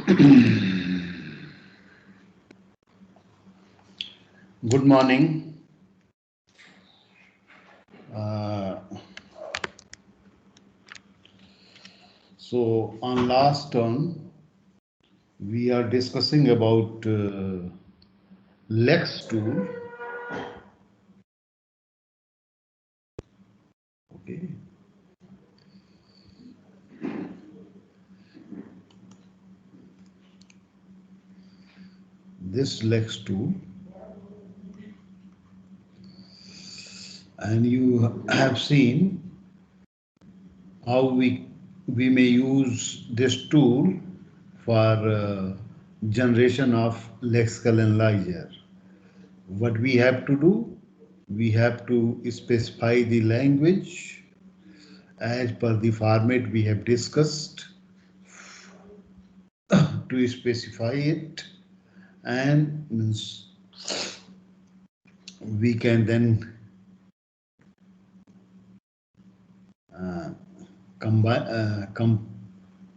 Good morning. Uh, so on last turn, we are discussing about Lex tool. Okay. This Lex tool, and you have seen how we may use this tool for generation of lexical analyzer. What we have to do, we have to specify the language as per the format we have discussed to specify it, and we can then combine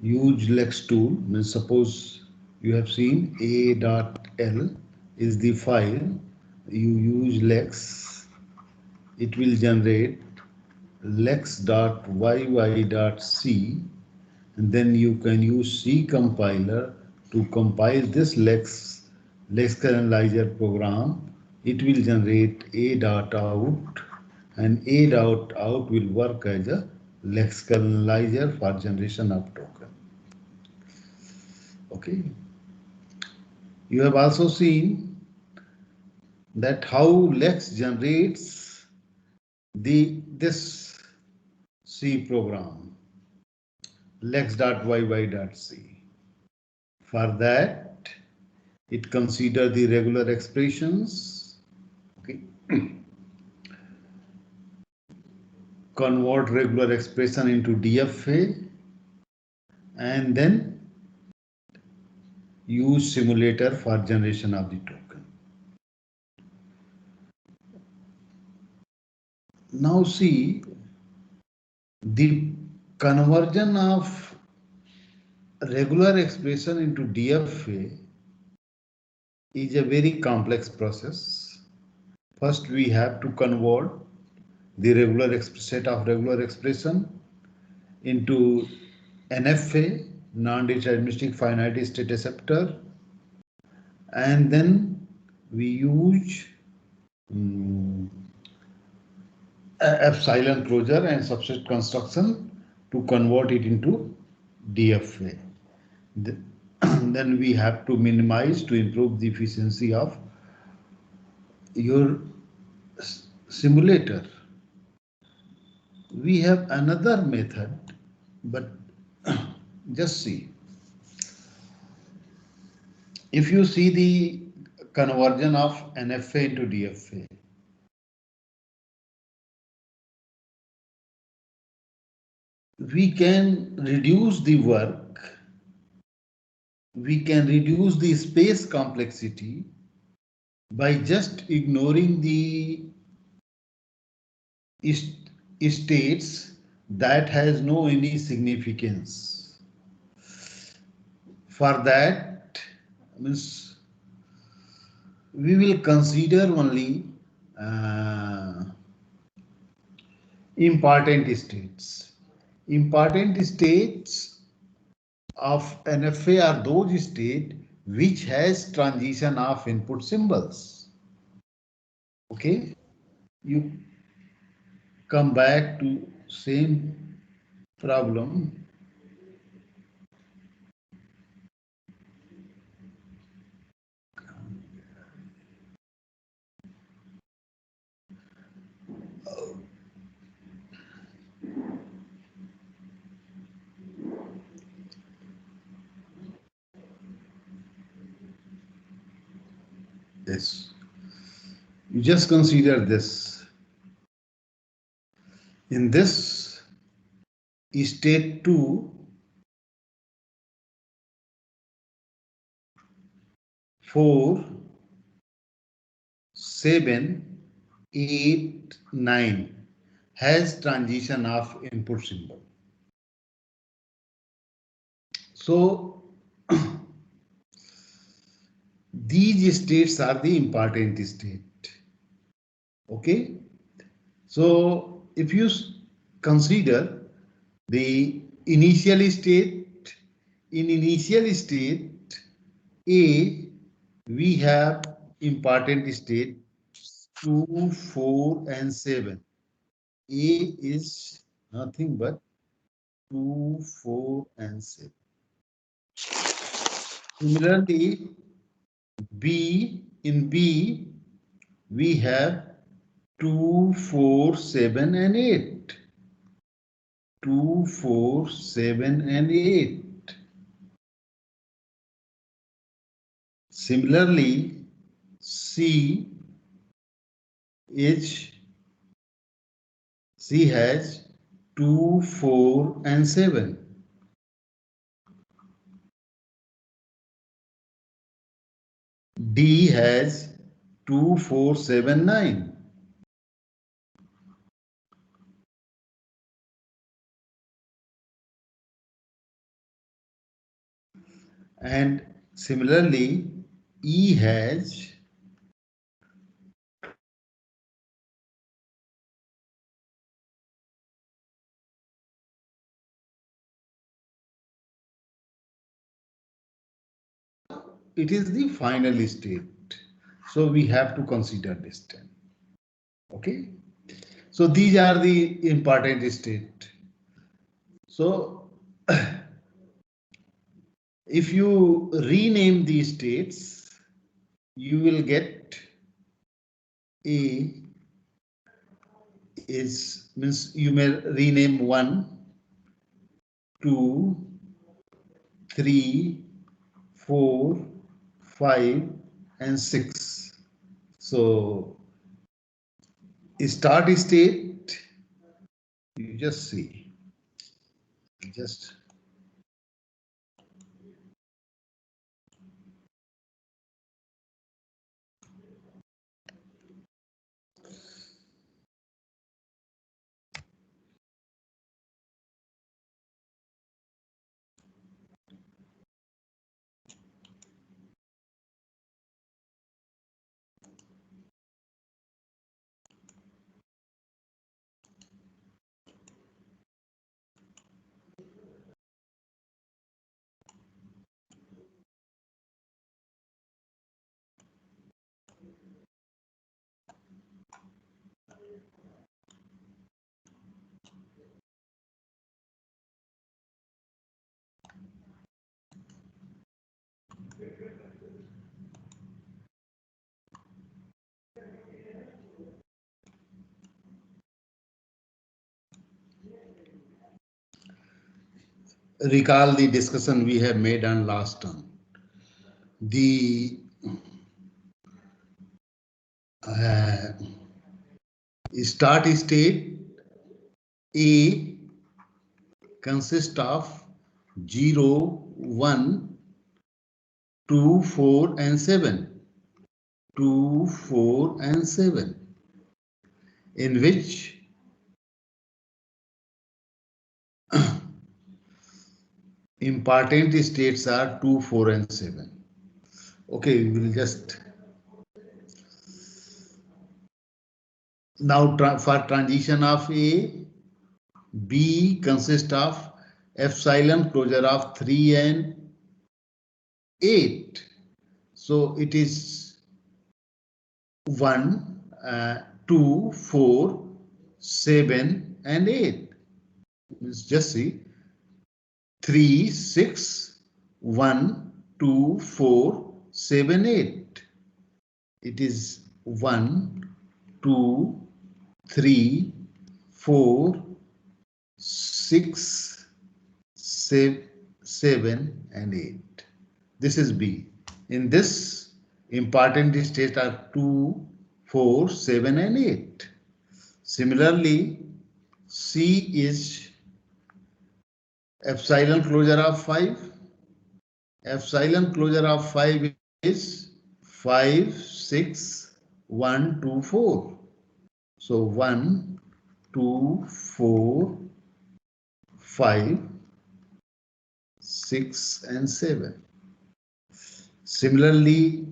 use lex tool. Means suppose you have seen a.l is the file, you use lex, it will generate lex.yy.c, and then you can use C compiler to compile this lexical analyzer program. It will generate a.out, and a.out will work as a lexical analyzer for generation of token. Okay. You have also seen that how lex generates this C program, lex.yy.c. For that, it consider the regular expressions, okay, convert regular expression into DFA, and then use simulator for generation of the token. Now see, the conversion of regular expression into DFA is a very complex process. First, we have to convert the set of regular expression into NFA, non-deterministic finite state acceptor, and then we use epsilon closure and subset construction to convert it into DFA. Then we have to minimize to improve the efficiency of your simulator. We have another method, but just see. If you see the conversion of NFA into DFA, we can reduce the work, we can reduce the space complexity by just ignoring the states that has no any significance. For that, means we will consider only important states. Important states of NFA are those states which has transition of input symbols. Okay, you come back to same problem. This, you just consider this. In this state 2, 4, 7, 8, 9 has transition of input symbol. So these states are the important state. Okay. So if you consider the initial state, in initial state A, we have important state 2, 4, and 7. A is nothing but 2, 4, and 7. Similarly, in B, we have 2, 4, 7, and 8. 2, 4, 7, and 8. Similarly, C has 2, 4, and 7. D has 2, 4, 7, 9. And similarly, E has it is the final state. So we have to consider this term. Okay. So these are the important state. So if you rename these states, you will get A means you may rename 1, 2, 3, 4, 5, and 6. So start state, you just see. Just recall the discussion we have made on last term. The start state A consists of 0, 1, 2, 4, and 7. 2, 4, and 7, in which important states are 2, 4, and 7. Okay, we will just now for transition of A, B consists of epsilon closure of 3 and 8. So it is 1, 2, 4, 7, and 8. Let's just see 3, 6, 1, 2, 4, 7, 8. It is 1, 2, 3, 4, 6, 7, and 8. This is B. In this, important states are 2, 4, 7, and 8. Similarly, C is epsilon closure of 5. Epsilon closure of 5 is 5, 6, 1, 2, 4. So 1, 2, 4, 5, 6, and 7. Similarly,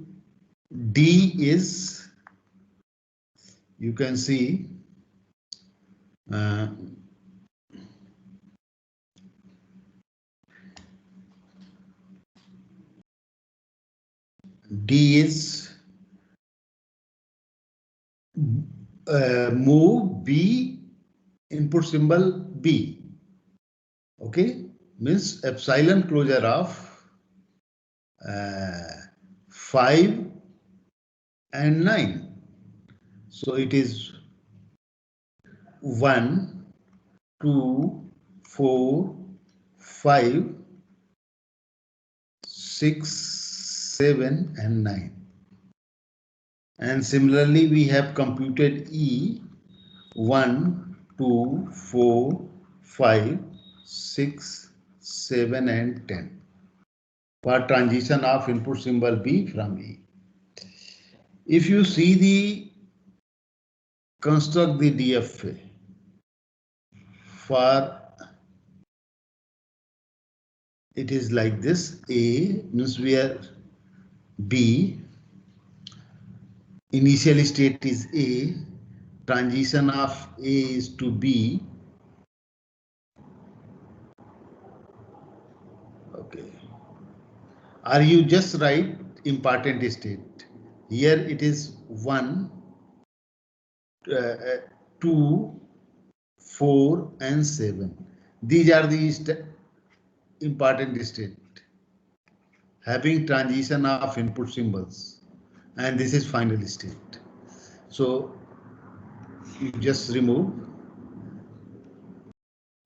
D is, you can see, D is move B, input symbol B. Okay, means epsilon closure of 5 and 9. So it is 1, 2, 4, 5, 6, 7, and 9. And similarly, we have computed E 1, 2, 4, 5, 6, 7, and 10 for transition of input symbol B from E. If you see the construct the DFA for, it is like this. A means we are B, initial state is A, transition of A is to B. Okay. Are you just right? Important state. Here it is 1, 2, 4, and 7. These are the important state having transition of input symbols, and this is final state. So you just remove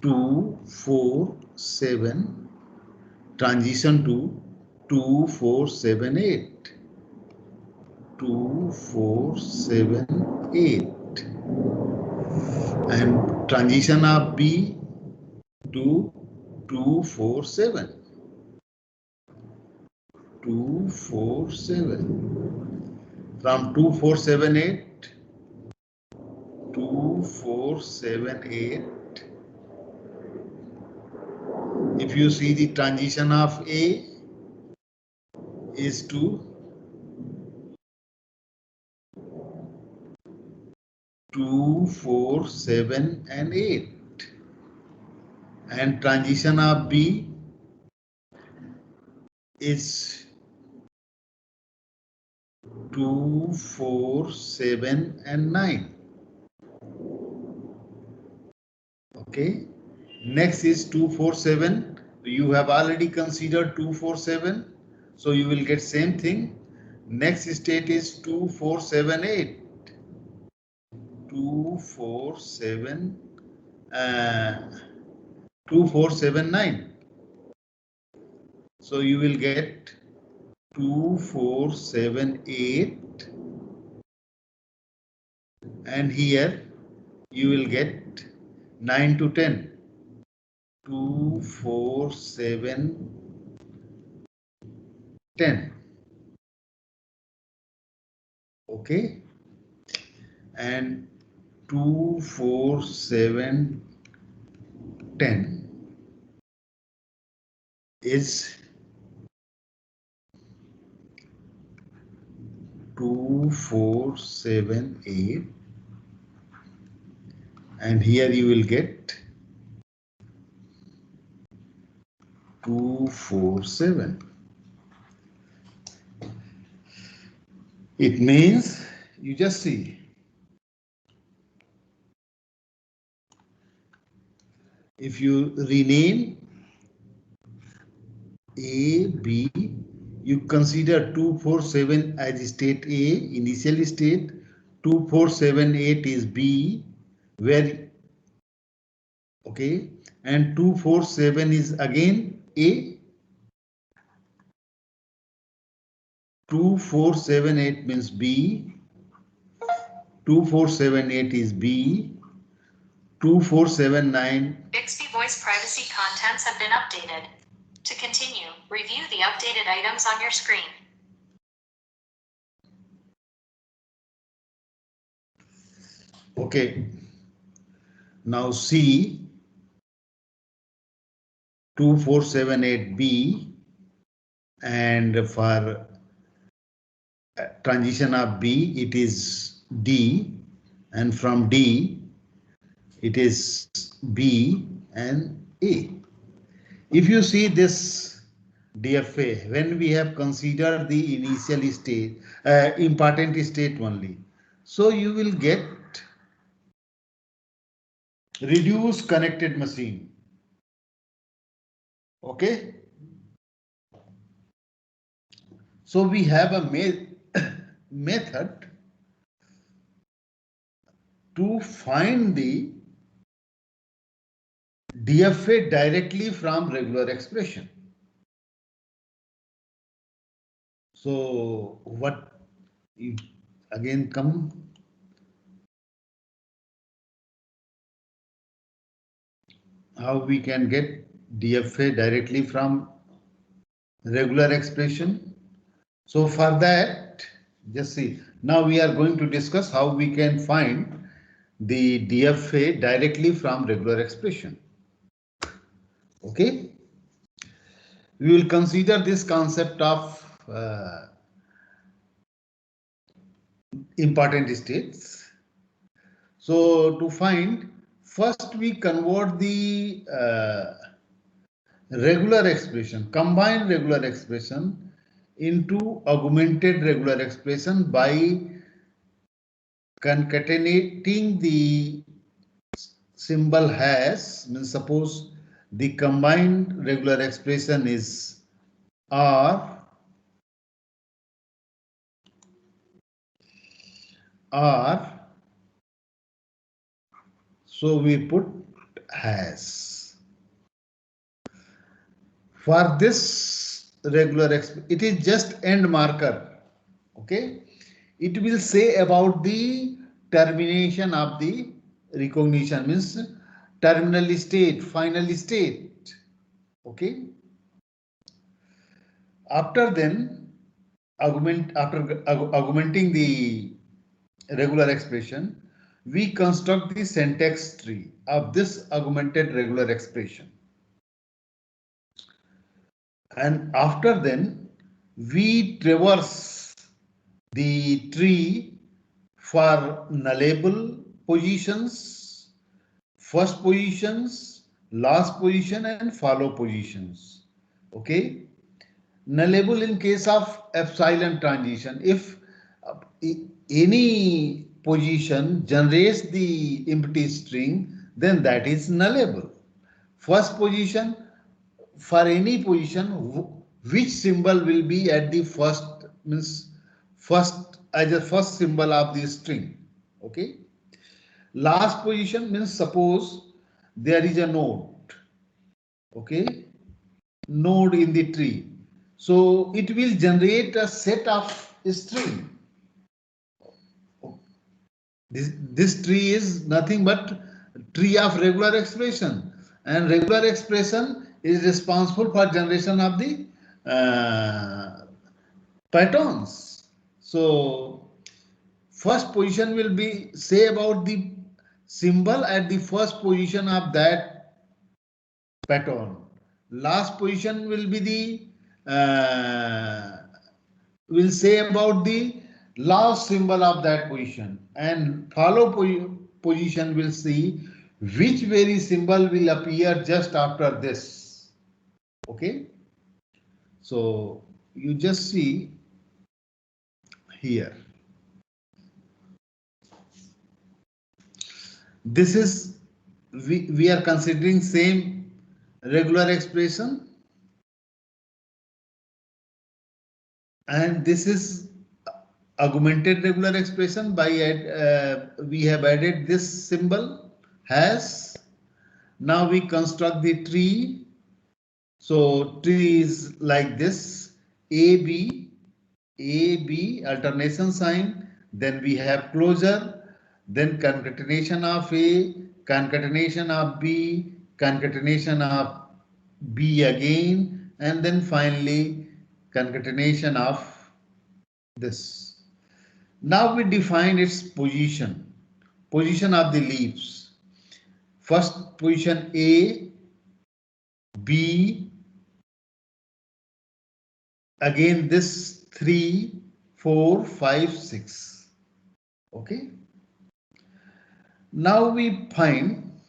2, 4, 7, transition to 2, 4, 7, 8. 2, 4, 7, 8. And transition of B to 2, 4, 7. 2, 4, 7. From 2, 4, 7, 8. 2, 4, 7, 8. If you see the transition of A is to 2, 4, 7, and 8. And transition of B is 2, 4, 7, and 9. Okay. Next is 2, 4, 7. You have already considered 2, 4, 7. So you will get same thing. Next state is 2, 4, 7, 8. 2, 4, 7, 2, 4, 7, 9. So you will get 2, 4, 7, 8. And here you will get 9 to 10. 2, 4, 7, 10. Okay. And 2, 4, 7, 10 is 2, 4, 7, 8. And here you will get 2, 4, 7. It means, you just see, if you rename A, B, you consider 2, 4, 7 as state A, initial state. 2, 4, 7, 8 is B, where, okay, and 2, 4, 7 is again A. 2, 4, 7, 8 means B. 2, 4, 7, 8 is B. 2, 4, 7, 9. Bixby voice privacy contents have been updated. To continue, review the updated items on your screen. Okay. Now C 2478B, and for transition of B, it is D, and from D, it is B and A. If you see this DFA, when we have considered the initial state, important state only, so you will get reduced connected machine. Okay. So we have a method to find the DFA directly from regular expression. So what you again come how we can get DFA directly from regular expression. So for that, just see, now we are going to discuss how we can find the DFA directly from regular expression. Okay. We will consider this concept of important states. So to find, first we convert the regular expression, combined regular expression into augmented regular expression by concatenating the symbol has, means suppose the combined regular expression is R, so we put has. For this regular expression, it is just end marker. Okay, it will say about the termination of the recognition, means terminal state, final state. Okay. After then, augmenting the regular expression, we construct the syntax tree of this augmented regular expression. And after then, we traverse the tree for nullable positions, first positions, last position, and follow positions. Okay. Nullable in case of epsilon transition. If any position generates the empty string, then that is nullable. First position, for any position, which symbol will be at the first, means first as a first symbol of the string. Okay. Last position means suppose there is a node. Okay. Node in the tree. So it will generate a set of string. This tree is nothing but tree of regular expression, and regular expression is responsible for generation of the patterns. So first position will be say about the symbol at the first position of that pattern. Last position will be the will say about the last symbol of that position, and follow position will see which very symbol will appear just after this. Okay. So you just see here. This is we are considering same regular expression, and this is augmented regular expression by we have added this symbol has. Now we construct the tree. So tree is like this: AB, alternation sign, then we have closure, then concatenation of A, concatenation of B, concatenation of B again, and then finally concatenation of this. Now we define its position of the leaves. First position A, B, again this 3, 4, 5, 6. Okay. Now we find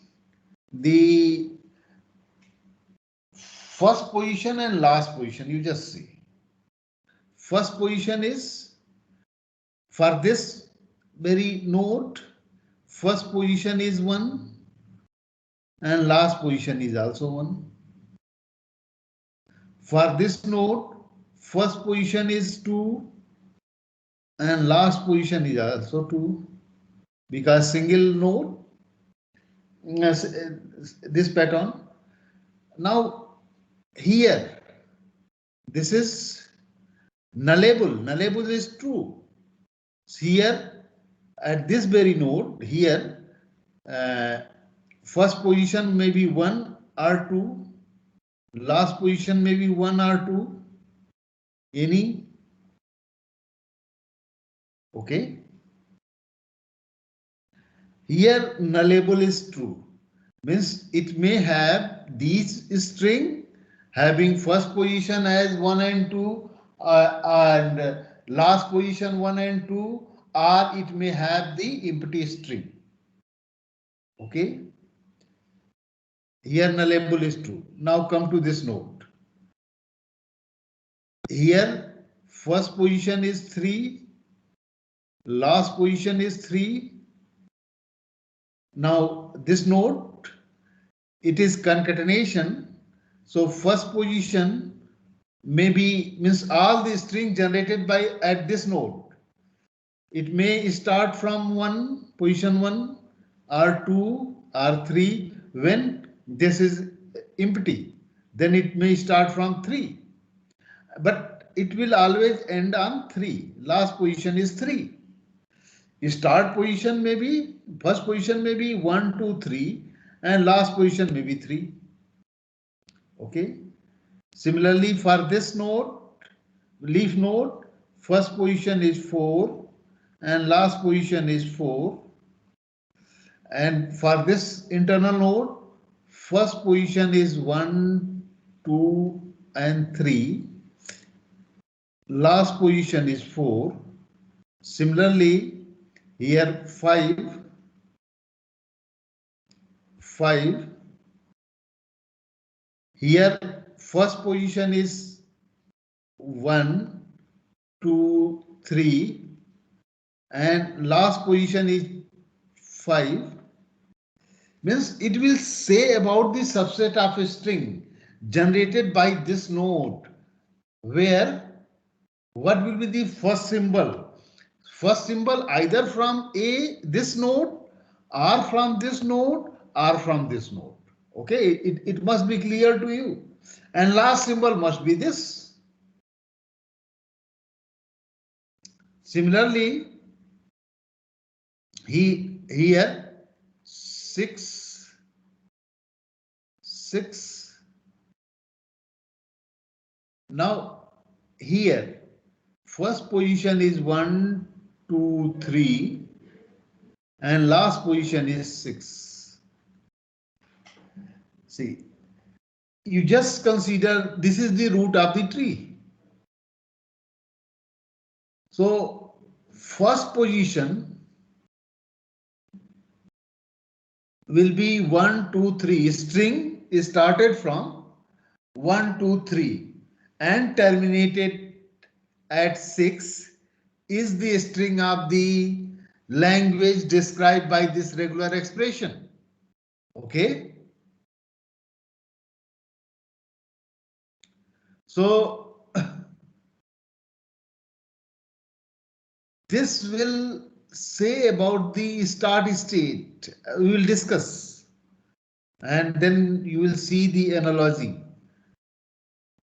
the first position and last position. You just see. First position is for this very node. First position is 1 and last position is also 1. For this node, first position is 2 and last position is also 2 because single node this pattern. Now here this is nullable. Nullable is true. Here at this very node here first position may be 1 or 2, last position may be 1 or 2, any. Okay. Here nullable is true, means it may have these string having first position as 1 and 2 and last position 1 and 2, or it may have the empty string. Okay. Here nullable is true. Now come to this node. Here first position is 3, last position is 3. Now this node, it is concatenation. So first position may be means all the string generated by at this node. It may start from 1, position 1 or 2 or 3 when this is empty. Then it may start from 3. But it will always end on 3. Last position is 3. Start position may be, first position may be 1, 2, 3 and last position may be 3. Okay. Similarly for this node, leaf node, first position is 4 and last position is 4. And for this internal node, first position is 1, 2 and 3. Last position is 4. Similarly, here 5. Here first position is 1, 2, 3 and last position is 5. Means it will say about the subset of a string generated by this node, where what will be the first symbol? First symbol either from this node or from this node or from this node. Okay, it must be clear to you. And last symbol must be this. Similarly, here 6. Now here first position is 1, 2, 3 and last position is 6. See, you just consider this is the root of the tree. So first position will be 1, 2, 3. String is started from 1, 2, 3 and terminated at 6 is the string of the language described by this regular expression. Okay. So this will say about the start state. We will discuss and then you will see the analogy.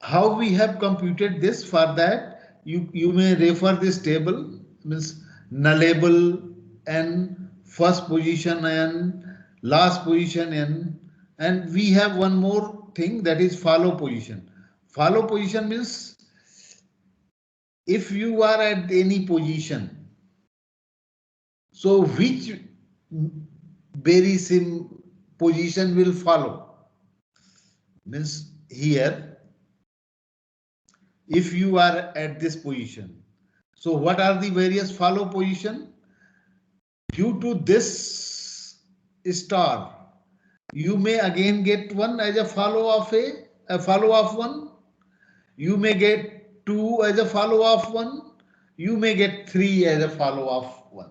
How we have computed this. For that you may refer this table, means nullable n, first position n, last position n, and we have one more thing, that is follow position. Follow position means if you are at any position, so which very same position will follow. Means here if you are at this position, So what are the various follow position? Due to this star, you may again get 1 as a follow of a follow of 1. You may get 2 as a follow of 1. You may get 3 as a follow of 1.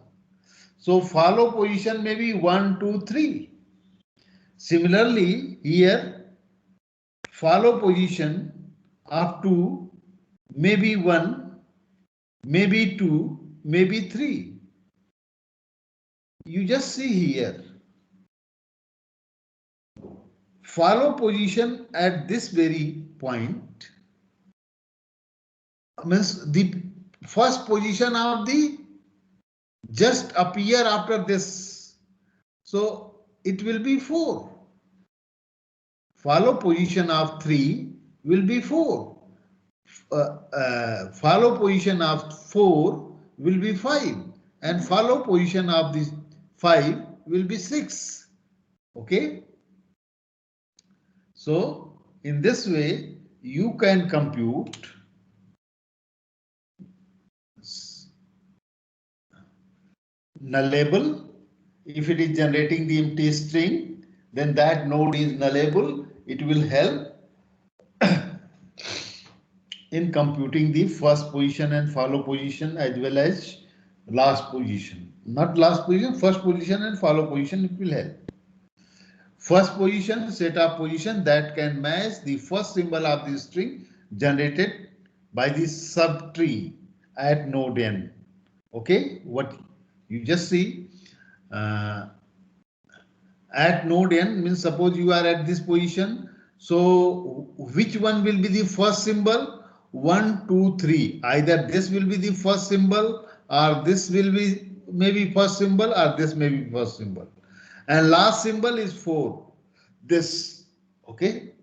So follow position may be 1, 2, 3. Similarly, here follow position of 2 may be 1, maybe 2, maybe 3. You just see here. Follow position at this very point means the first position of the just appear after this. So it will be 4. Follow position of 3 will be 4. Follow position of 4 will be 5. And follow position of the 5 will be 6. Okay. So in this way, you can compute nullable. If it is generating the empty string, then that node is nullable. It will help in computing the first position and follow position as well as last position. Not last position, first position and follow position, it will help. First position, set of position that can match the first symbol of the string generated by the subtree at node n. Okay, what you just see at node n means suppose you are at this position. So which one will be the first symbol? 1, 2, 3. Either this will be the first symbol or this will be maybe first symbol or this may be first symbol. And last symbol is 4. This. Okay.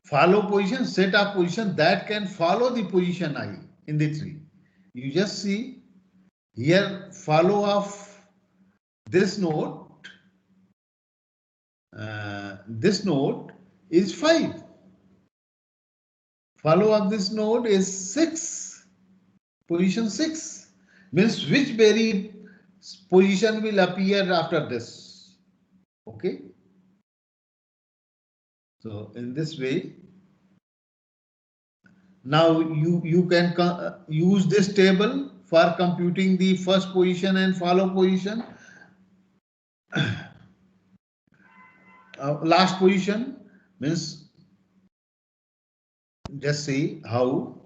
Follow position, set of position that can follow the position I in the tree. You just see here follow of this node. This node is 5. Follow of this node is 6. Position 6 means which very position will appear after this. Okay. So in this way, now you can use this table for computing the first position and follow position. Last position means just see how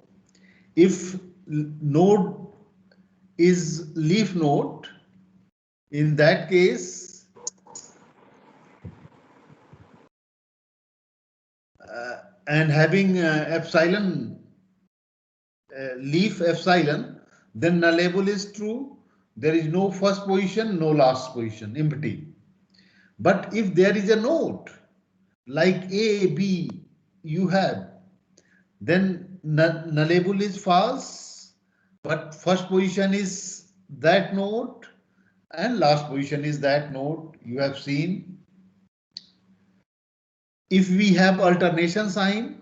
if node is leaf node, in that case and having epsilon leaf epsilon, then nullable is true. There is no first position, no last position, empty. But if there is a node like A, B you have, then nullable is false, but first position is that node and last position is that node. You have seen. If we have alternation sign,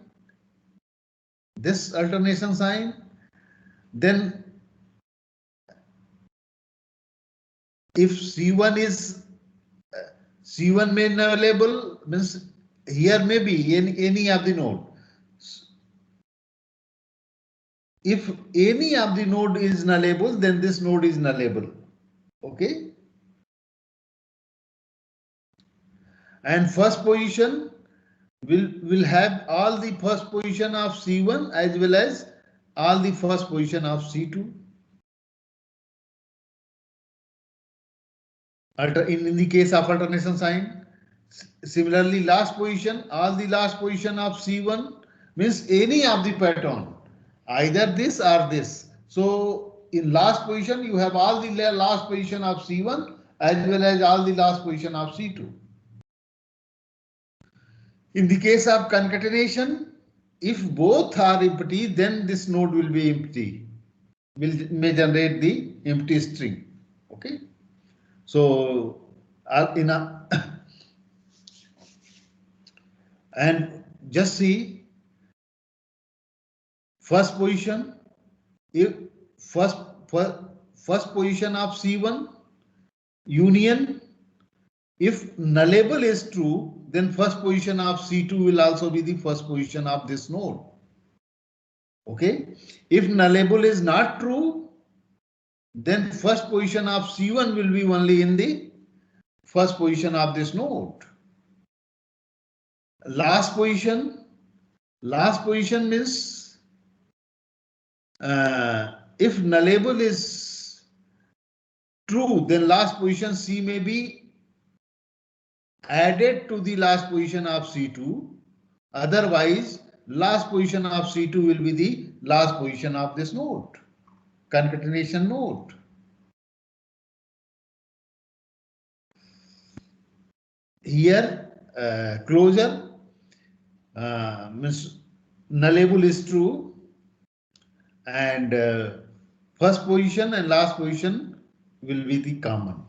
this alternation sign, then if C1 is C1 may nullable means here may be any of the node. If any of the node is nullable, then this node is nullable. Okay. And first position will have all the first position of C1 as well as all the first position of C2. In the case of alternation sign, similarly last position, all the last position of C1 means any of the pattern, either this or this. So in last position you have all the last position of C1 as well as all the last position of C2. In the case of concatenation, if both are empty, then this node will be empty, may generate the empty string. Okay. So in a and just see first position. If first first position of C1 union, if nullable is true, then first position of C2 will also be the first position of this node. Okay. If nullable is not true, then first position of C1 will be only in the first position of this node. Last position means if nullable is true, then last position C may be added to the last position of C2. Otherwise, last position of C2 will be the last position of this node, concatenation node. Here, closure means nullable is true, and first position and last position will be the common.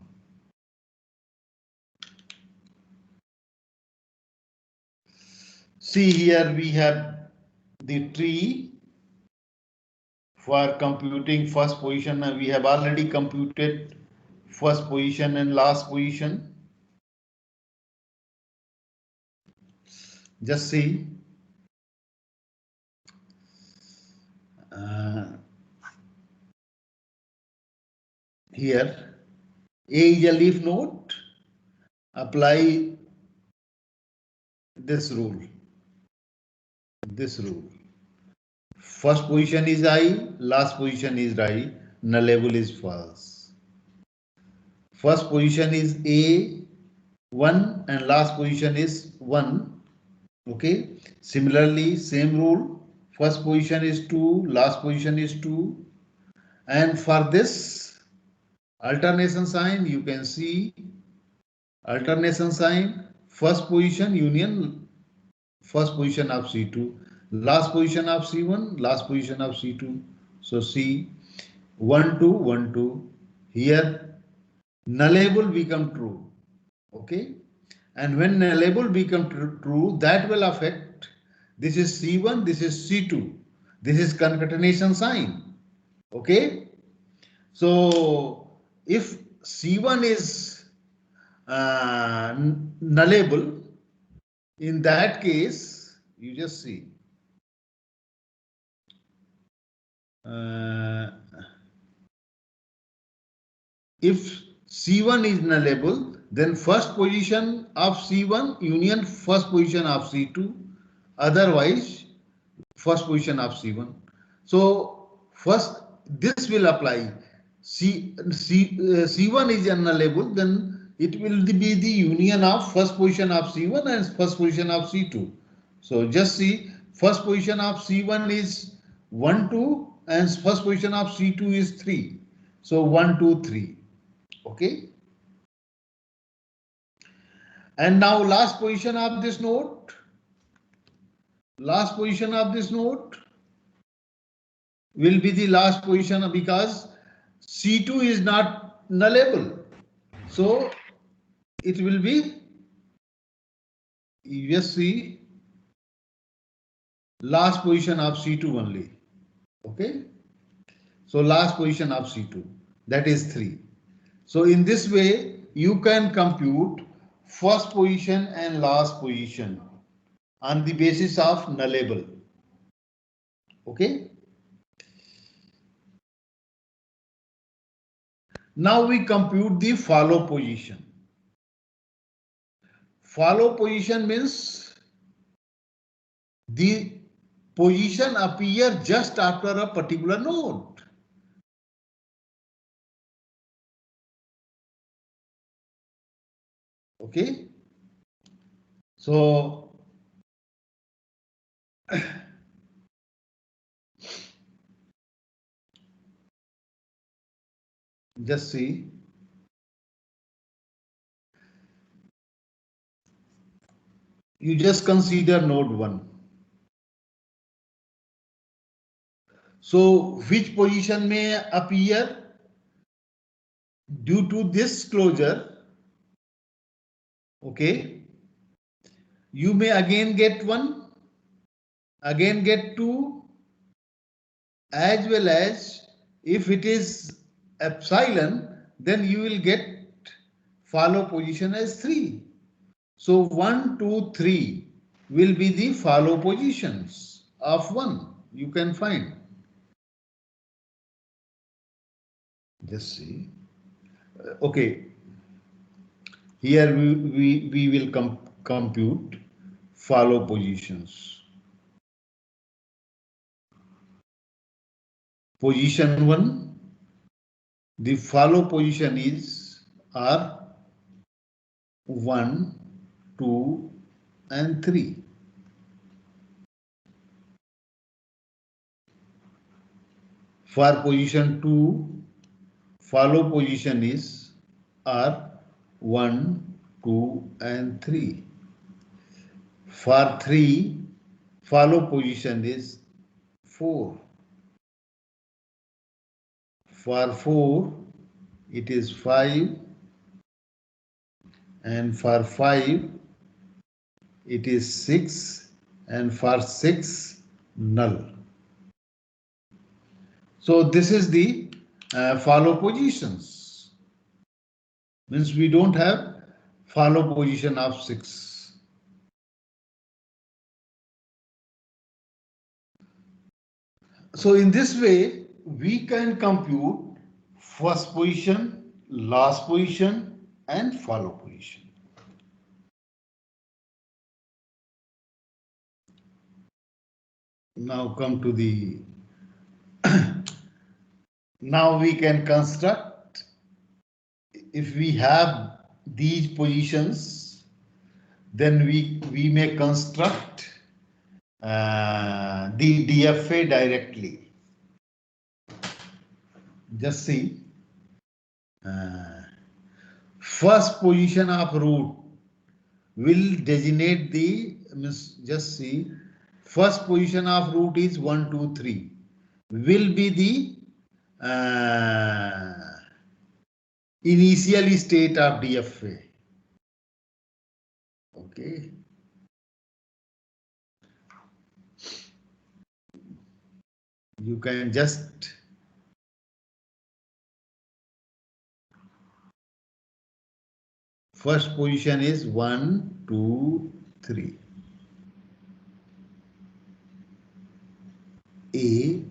See, here we have the tree for computing first position, and we have already computed first position and last position. Just see. Here, A is a leaf node. Apply this rule. This rule. First position is I, last position is I, nullable is false. First position is A, 1, and last position is 1. Okay. Similarly, same rule. First position is 2, last position is 2. And for this alternation sign, you can see alternation sign, first position union, first position of C2, last position of C1, last position of C2. So C 1, 2, 1, 2. Here nullable become true. Okay. And when nullable become true, that will affect, this is C1, this is C2. This is concatenation sign. Okay. So if C1 is nullable, in that case, you just see. If C1 is nullable, then first position of C1 union first position of C2, otherwise first position of C1. So first this will apply. C1 is nullable, then it will be the union of first position of C1 and first position of C2. So just see, first position of C1 is 1, 2, and first position of C2 is 3. So 1, 2, 3. Okay. And now last position of this node. Last position of this node will be the last position because C2 is not nullable. So it will be, you just see, last position of C2 only. Okay. So last position of C2, that is 3. So in this way, you can compute first position and last position on the basis of nullable. Okay. Now we compute the follow position. Follow position means the position appear just after a particular node. Okay. So just see. You just consider node 1. So which position may appear due to this closure? Okay. You may again get 1. again get 2, as well as if it is epsilon, then you will get follow position as 3. So 1, 2, 3 will be the follow positions of 1. You can find. Just see. Okay. Here we will compute follow positions. Position 1, the follow position is R 1, 2 and 3. For position 2, follow position is R 1, 2 and 3. For 3, follow position is 4. For 4, it is 5, and for 5, it is 6, and for 6, null. So this is the follow positions. Means we don't have follow position of 6. So in this way, we can compute first position, last position, and follow position. Now come to the now we can construct, if we have these positions, then we may construct the DFA directly. Just see. First position of root will designate the, just see, first position of root is 1, 2, 3, will be the initial state of DFA. Okay. You can just first position is 1, 2, 3. A,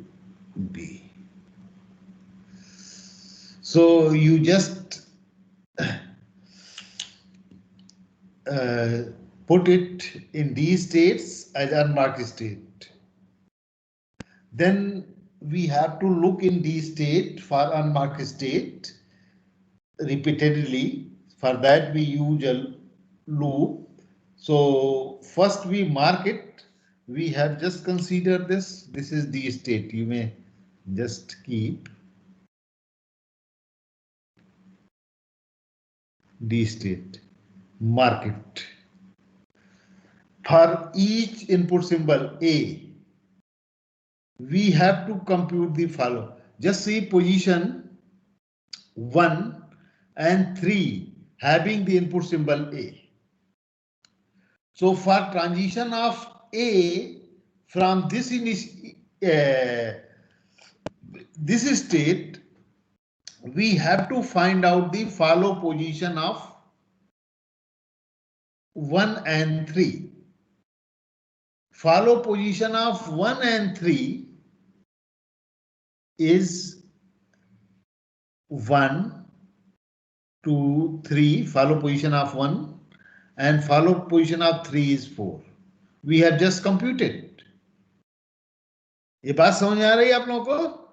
B. So you just put it in these states as unmarked state. Then we have to look in these state for unmarked state repeatedly. For that we use a loop. So first we mark it. We have just considered this. This is the state. You may just keep the state. Mark it. For each input symbol A, we have to compute the follow. Just see position 1 and 3 having the input symbol A. So for transition of A from this state, we have to find out the follow position of 1 and 3. Follow position of 1 and 3 is 1, 2, 3. Follow position of 1 and follow position of 3 is 4. We have just computed. ये बात समझ आ रही है आप लोगों को?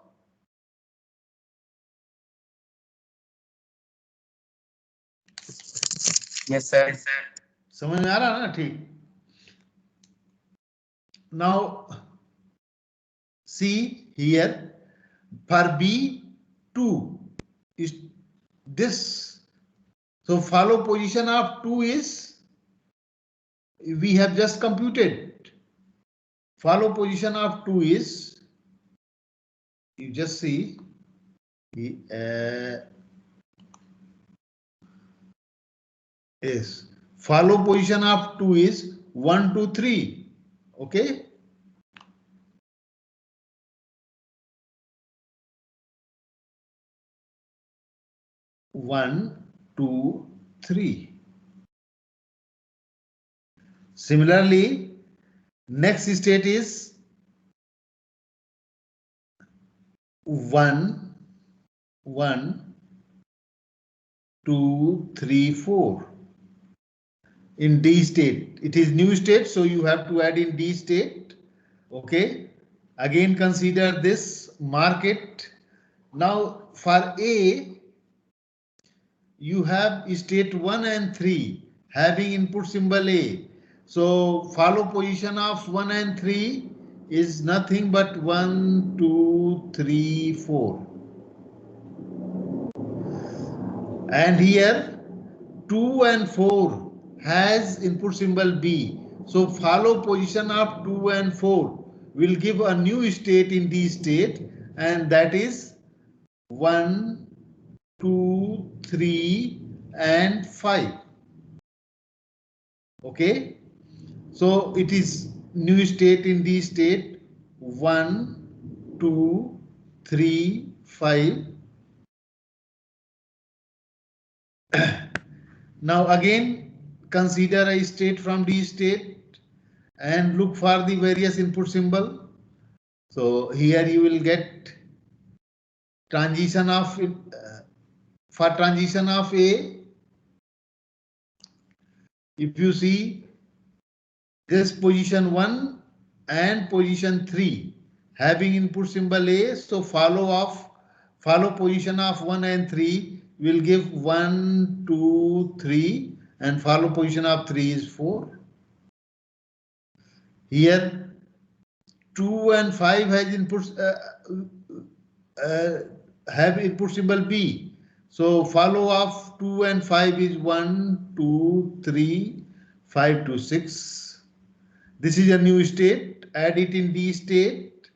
Yes, sir. समझ में आ रहा ना? ठीक. Now see here, for B2 is this. So follow position of 2 is, we have just computed. Follow position of 2 is, you just see, is follow position of 2 is 1, 2, 3. Okay. 1, 2, 3. Similarly, next state is 1, 1, 2, 3, 4. In D state, it is new state, so you have to add in D state. Okay. Again, consider this market. Now, for A, you have state 1 and 3 having input symbol A. So, follow position of 1 and 3 is nothing but 1, 2, 3, 4. And here 2 and 4 has input symbol B. So follow position of 2 and 4 will give a new state in D state, and that is 1, 2, 3 and 5. Okay. So it is new state in D state 1, 2, 3, 5. Now again consider a state from D state and look for the various input symbol. So here you will get transition of for transition of A. If you see this position 1 and position 3 having input symbol A, so follow position of 1 and 3 will give 1, 2, 3, and follow position of 3 is 4. Here 2 and 5 has inputs have input symbol B. So follow of 2 and 5 is 1, 2, 3, 5 to 6. This is a new state. Add it in D state.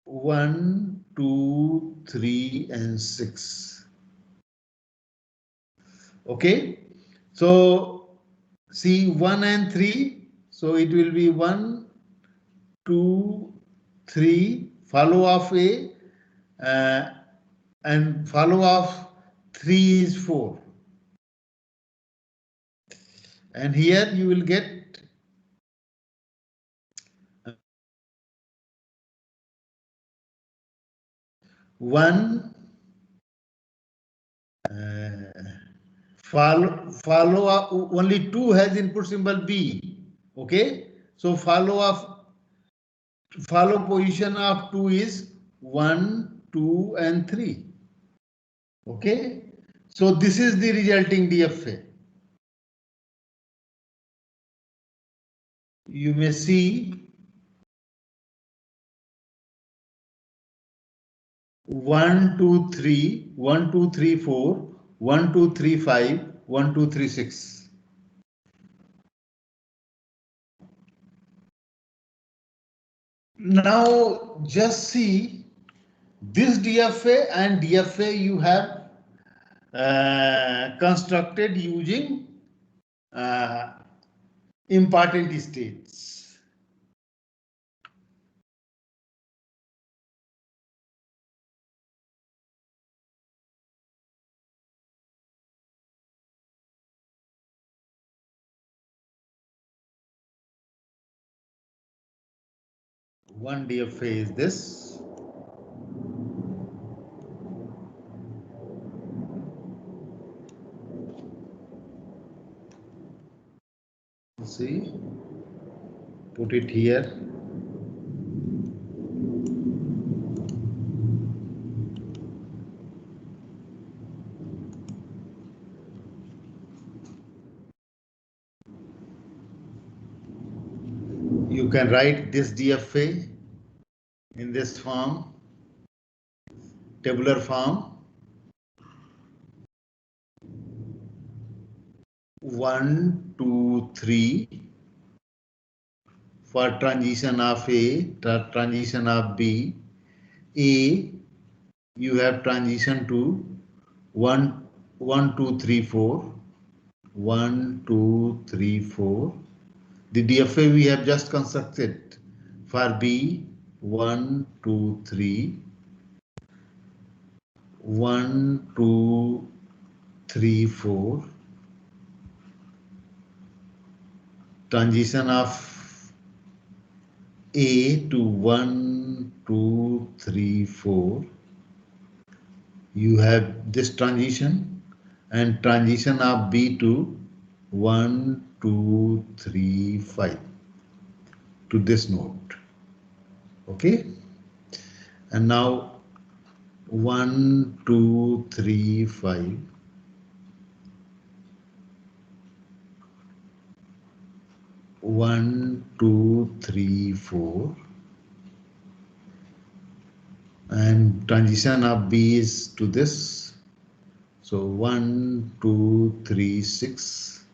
1, 2, 3, and 6. Okay. So see 1 and 3. So it will be 1, 2, 3, follow of A, and follow of 3 is 4. And here you will get one follow up, only 2 has input symbol B. Okay, so follow position of 2 is 1, 2, and 3. Okay, so this is the resulting DFA. You may see 1, 2, 3, 1, 2, 3, 4, 1, 2, 3, 5, 1, 2, 3, 6. Now just see this DFA and DFA you have constructed using important states. One DFA is this. See, put it here. You can write this DFA in this form, tabular form. 1, 2, 3 for transition of A, transition of B. A, you have transition to 1, 1, 2, 3, 4. 1, 2, 3, 4. The DFA we have just constructed for B, 1, 2, 3. 1, 2, 3, 4. Transition of A to 1, 2, 3, 4. You have this transition, and transition of B to 1, 2, 3, 5 to this node. Okay, and now 1, 2, 3, 5. 1, 2, 3, 4. And transition of B is to this. So 1, 2, 3, 6.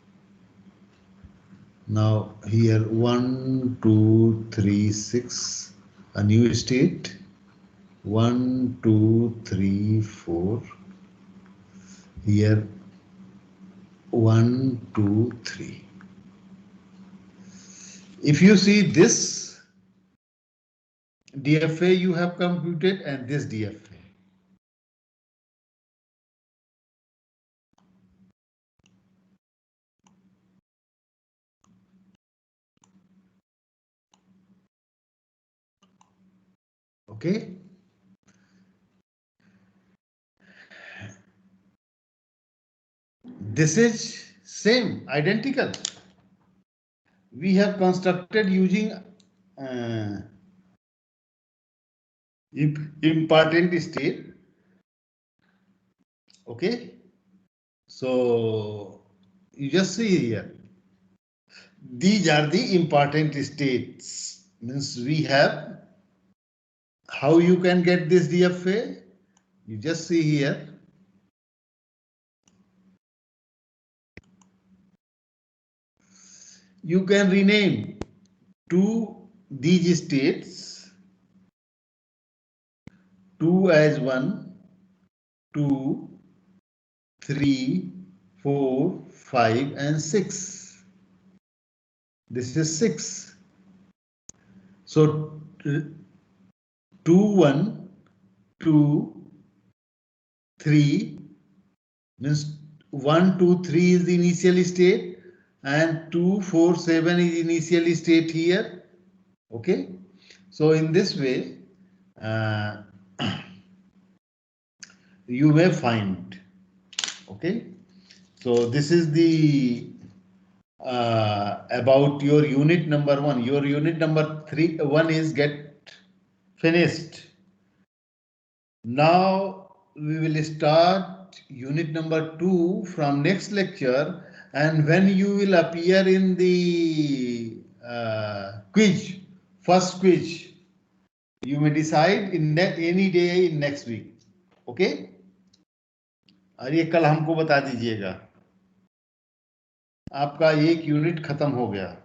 Now here 1, 2, 3, 6. A new state. 1, 2, 3, 4. Here 1, 2, 3. If you see this DFA you have computed and this DFA. Okay. This is same, identical. We have constructed using important state. Okay. So you just see here. These are the important states. Means we have. How you can get this DFA? You just see here. You can rename to these states. 2 as 1, 2, 3, 4, 5, and 6. This is 6. So 2, 1, 2, 3 means 1, 2, 3 is the initial state and 2, 4, 7 is initial state here. Okay. So in this way, you may find. Okay. So this is the about your unit number 1. Your unit number 1 is get finished. Now we will start unit number 2 from next lecture, and when you will appear in the quiz, first quiz, you may decide in any day in next week. Okay? और ये कल हमको बता दीजिएगा आपका एक unit खत्म हो गया।